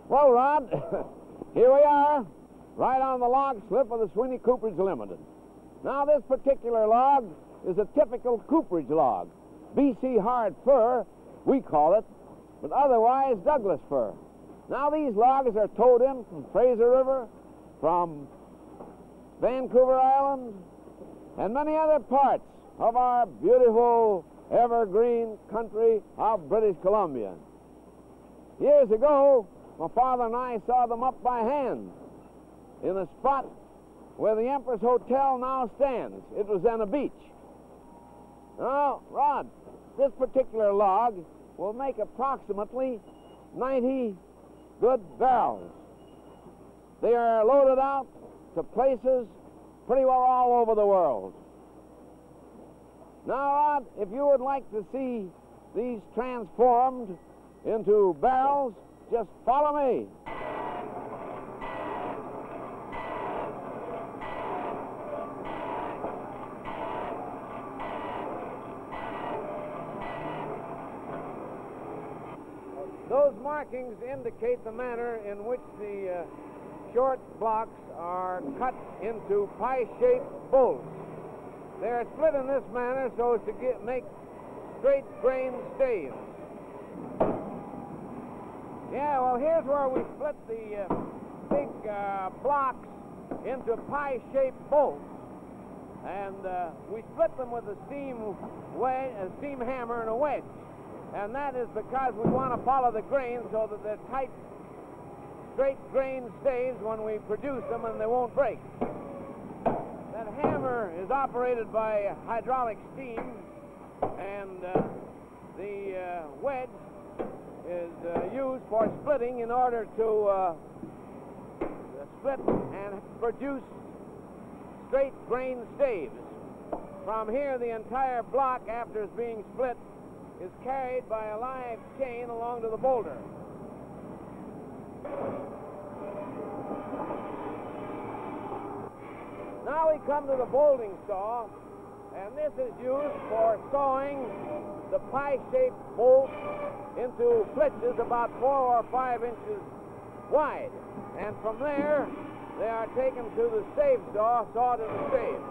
Well, Rod, here we are, right on the log slip of the Sweeney Cooperage Limited. Now, this particular log is a typical Cooperage log. BC hard fir, we call it, but otherwise Douglas fir. Now, these logs are towed in from Fraser River, from Vancouver Island, and many other parts of our beautiful evergreen country of British Columbia. Years ago, my father and I saw them up by hand in a spot where the Empress Hotel now stands. It was on a beach. Now, Rod, this particular log will make approximately 90 good barrels. They are loaded out to places pretty well all over the world. Now, Rod, if you would like to see these transformed into barrels, just follow me. Those markings indicate the manner in which the short blocks are cut into pie-shaped bowls. They are split in this manner so as to make straight grain staves. Yeah, well, here's where we split the big blocks into pie-shaped bolts. And we split them with a steam hammer and a wedge. And that is because we want to follow the grain so that they're tight, straight grain staves when we produce them and they won't break. That hammer is operated by hydraulic steam, and the wedge is used for splitting in order to split and produce straight grain staves. From here, the entire block, after it's being split, is carried by a live chain along to the boulder. Now we come to the bolting saw, and this is used for sawing the pie-shaped bolts into flitches about 4 or 5 inches wide. And from there, they are taken to the stave saw, sawed into staves.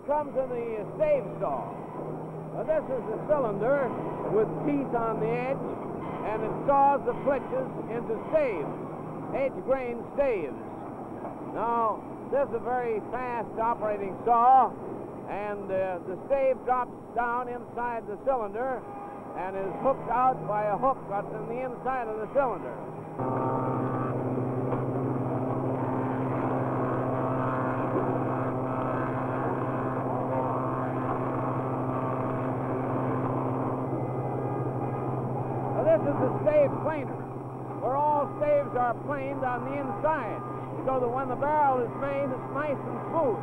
Come to the stave saw. Now, this is a cylinder with teeth on the edge, and it saws the flitches into staves, edge grain staves. Now, this is a very fast operating saw, and the stave drops down inside the cylinder and is hooked out by a hook that's in the inside of the cylinder. This is the stave planer, where all staves are planed on the inside, so that when the barrel is made, it's nice and smooth.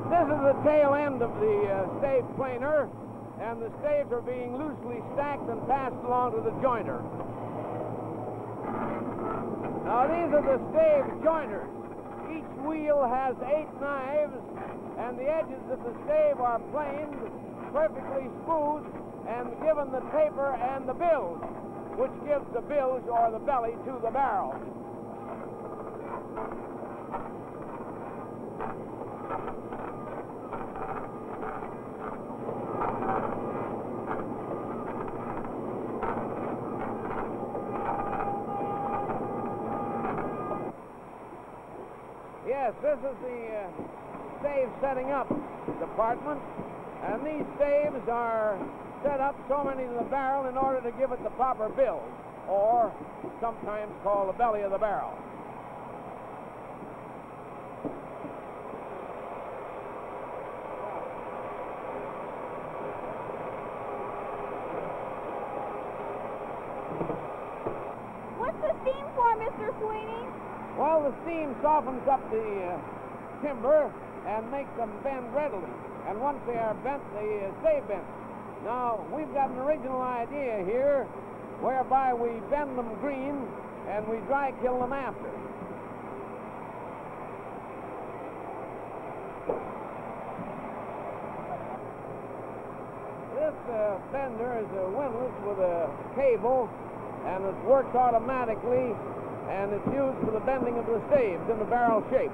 This is the tail end of the stave planer, and the staves are being loosely stacked and passed along to the joiner. Now, these are the stave joiners. Each wheel has 8 knives, and the edges of the stave are planed perfectly smooth and given the taper and the bilge, which gives the bilge or the belly to the barrel. Yes, this is the stave setting up department, and these staves are set up so many to the barrel in order to give it the proper build, or sometimes called the belly of the barrel. What's the steam for, Mr. Sweeney? Well, the steam softens up the timber and makes them bend readily. And once they are bent, they stay bent. Now, we've got an original idea here whereby we bend them green and we dry kill them after. This bender is a windlass with a cable, and it works automatically, and it's used for the bending of the staves in the barrel shape.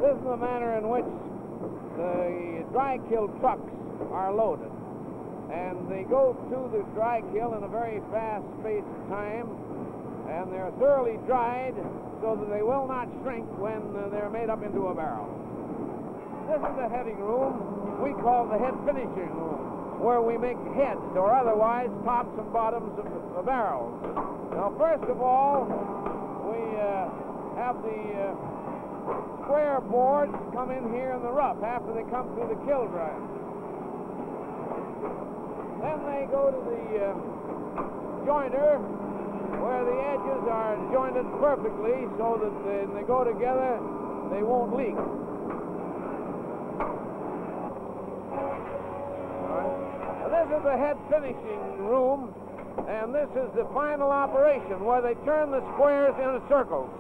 This is the manner in which the dry kill trucks are loaded. And they go through the dry kill in a very fast space of time, and they're thoroughly dried so that they will not shrink when they're made up into a barrel. This is the heading room we call the head finishing room, where we make heads or otherwise tops and bottoms of the barrels. Now, first of all, we have the square boards come in here in the rough after they come through the kill dryer. Then they go to the jointer, where the edges are jointed perfectly so that when they go together, they won't leak. Now, this is the head finishing room, and this is the final operation where they turn the squares into circles.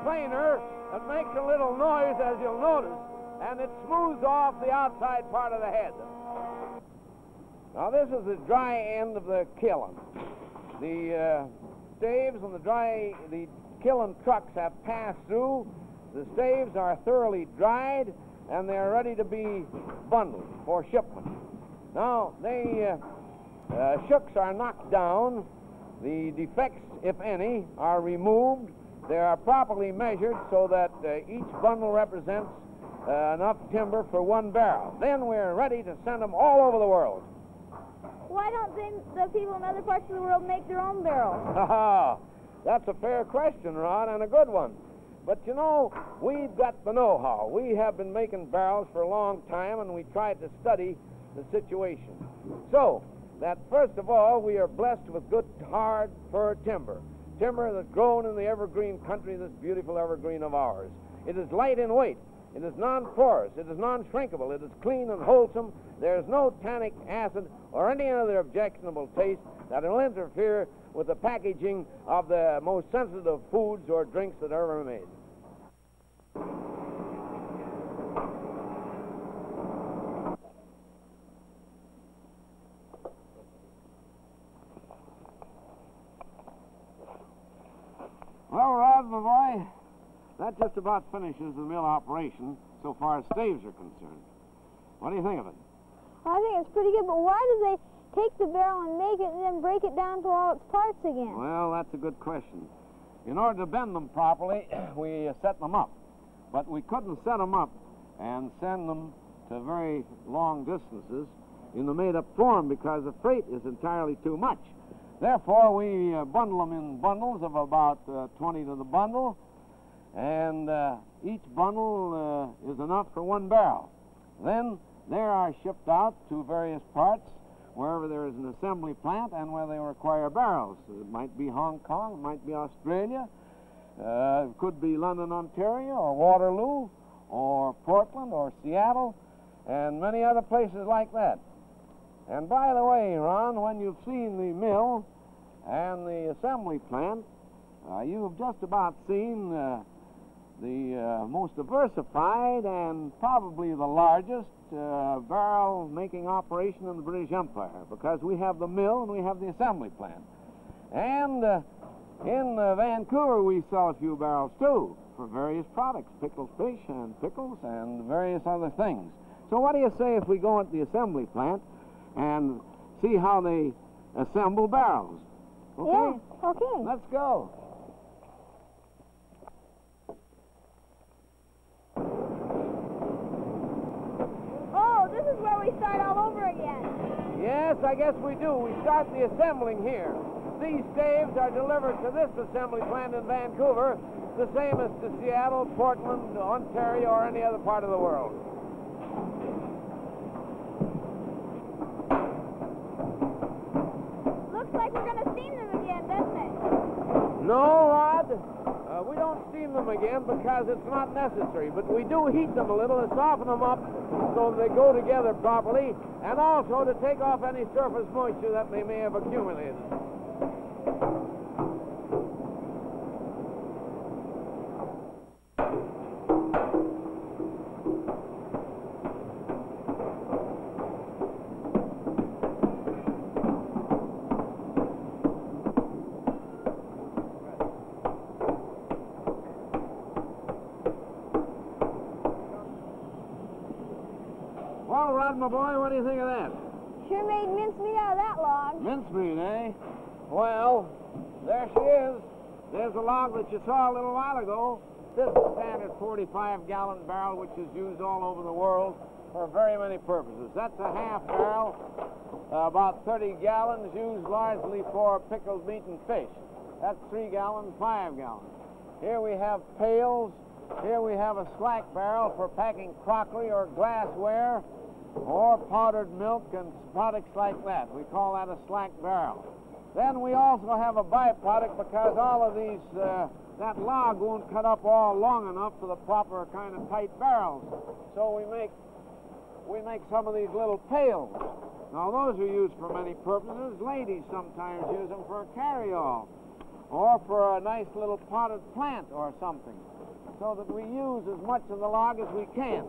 Planer, it makes a little noise, as you'll notice, and it smooths off the outside part of the head. Now, this is the dry end of the kiln. The staves and the kiln trucks have passed through. The staves are thoroughly dried, and they're ready to be bundled for shipment. Now, the shooks are knocked down. The defects, if any, are removed. They are properly measured so that each bundle represents enough timber for one barrel. Then we're ready to send them all over the world. Why don't the people in other parts of the world make their own barrels? That's a fair question, Rod, and a good one. But, you know, we've got the know-how. We have been making barrels for a long time, and we tried to study the situation. So, that first of all, we are blessed with good, hard fir timber. Timber that's grown in the evergreen country, this beautiful evergreen of ours. It is light in weight. It is non-porous. It is non-shrinkable. It is clean and wholesome. There is no tannic acid or any other objectionable taste that will interfere with the packaging of the most sensitive foods or drinks that are ever made. Well, Rod, my boy, that just about finishes the mill operation so far as staves are concerned. What do you think of it? I think it's pretty good, but why do they take the barrel and make it and then break it down to all its parts again? Well, that's a good question. In order to bend them properly, we set them up. But we couldn't set them up and send them to very long distances in the made-up form because the freight is entirely too much. Therefore, we bundle them in bundles of about 20 to the bundle, and each bundle is enough for one barrel. Then they are shipped out to various parts wherever there is an assembly plant and where they require barrels. It might be Hong Kong, it might be Australia, it could be London, Ontario, or Waterloo, or Portland, or Seattle, and many other places like that. And by the way, Ron, when you've seen the mill and the assembly plant, You've just about seen the most diversified and probably the largest barrel-making operation in the British Empire, because we have the mill and we have the assembly plant. And in Vancouver, we sell a few barrels, too, for various products, pickled fish and pickles and various other things. So what do you say if we go into the assembly plant and see how they assemble barrels? Okay? Yeah, okay. Let's go. Oh, this is where we start all over again. Yes, I guess we do. We start the assembling here. These staves are delivered to this assembly plant in Vancouver, the same as to Seattle, Portland, Ontario, or any other part of the world. Looks like we're going to steam them again, doesn't it? No, Rod. We don't steam them again because it's not necessary, but we do heat them a little and soften them up so they go together properly, and also to take off any surface moisture that they may have accumulated. Well, Rod, my boy, what do you think of that? Sure made mincemeat out of that log. Mincemeat, eh? Well, there she is. There's the log that you saw a little while ago. This is a standard 45-gallon barrel, which is used all over the world for very many purposes. That's a half barrel, about 30 gallons, used largely for pickled meat and fish. That's 3 gallons, 5 gallons. Here we have pails. Here we have a slack barrel for packing crockery or glassware or powdered milk and products like that. We call that a slack barrel. Then we also have a byproduct because all of these, that log won't cut up all long enough for the proper kind of tight barrels. So we make some of these little pails. Now those are used for many purposes. Ladies sometimes use them for a carry-all or for a nice little potted plant or something, so that we use as much of the log as we can.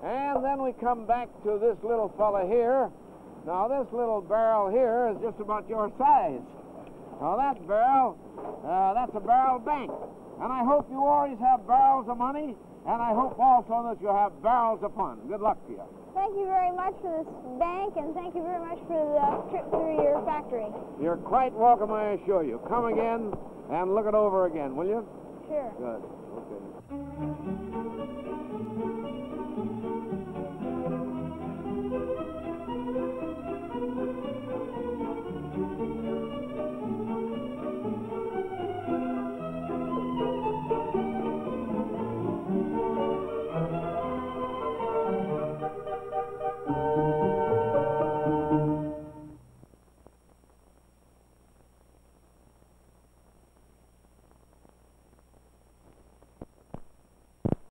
And then we come back to this little fella here. Now this little barrel here is just about your size. Now that barrel, that's a barrel bank. And I hope you always have barrels of money, and I hope also that you have barrels of fun. Good luck to you. Thank you very much for this bank, and thank you very much for the trip through your factory. You're quite welcome, I assure you. Come again and look it over again, will you? Sure. Good. Okay.